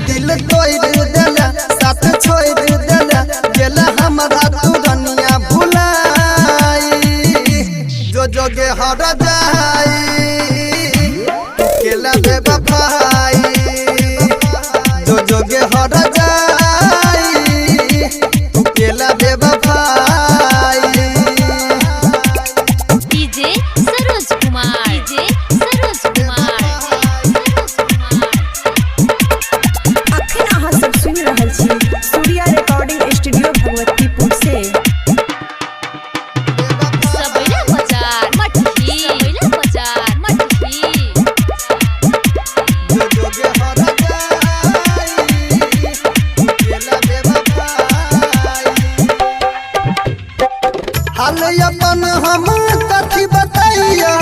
दिल तोड़ देला साथ छोड़ देला गेला हमरा तू रनिया भुलाई जो जोगे हर जाई केला बेवफाई जो जोगे हर जाई तू केला बेवफाई डीजे सरोज कुमार अखन अहाँ सब सुनि रहल छी सूर्या रिकॉर्डिंग स्टूडियो भगवतीपुर से सबैला बाजार मटकी जो जोगे हर जाई केला बेवफाई हाल अपन हम कथी बताइयो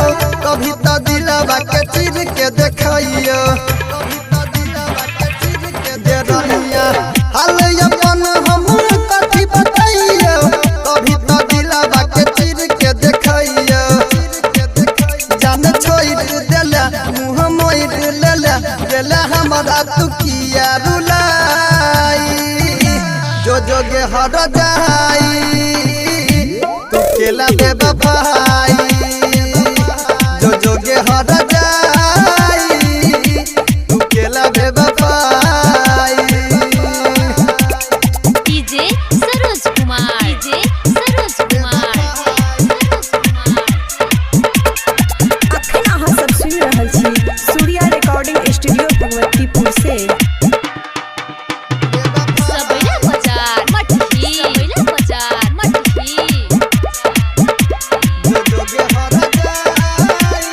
कभी तो दिलवा के चीर के देखइयो कभी तो दिलवा के चीर के दे रहिया हाल अपन हम कथी बताइयो कभी तो दिलवा के चीर के देखइयो जान छोड़ देला मुंह मोड़ लेला गेला हमरा तू किया रुलाई जो जोगे हर जाई तू केला बेवफाई जो जोगे हर जाई तू केला बेवफाई डीजे सरोज कुमार अखन अहाँ सब सुनि रहल छी सूर्या रिकॉर्डिंग स्टूडियो भगवतीपुर से सबैला बाजार मटकी जो जोगे हर जाई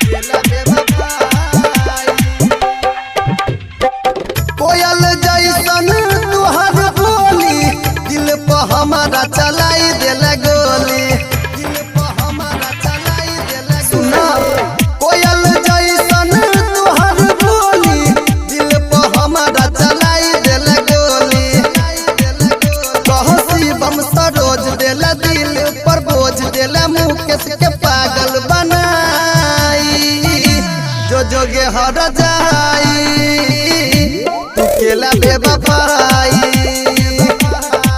केला बेवफाई कोयल जैसन तुहर बोली दिल पर हमारा चलाई देला गोली दिल पर हमारा चलाई देला सुना कोयल जैसन तुहर बोली दिल पर हमारा चलाई देला गोली कहो शिवम सरोज देला दिल पर बोझ देला मुकेश के पागल बनाई जो जोगे हर जाई तू केला बेवफाई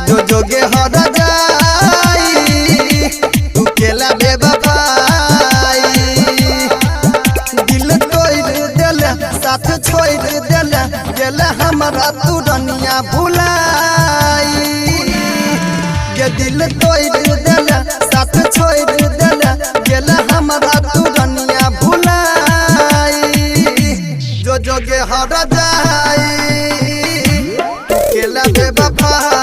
जो जोगे हर जाई तू केला बेवफाई दिल तोड़ देला साथ छोड़ देला गेला हमरा तू रनिया भुलाई ये दिल तोड़ देला साथ छोड़ देला गेला हमरा तू रनिया भुलाई जो जोगे हर जाई केला बेवफाई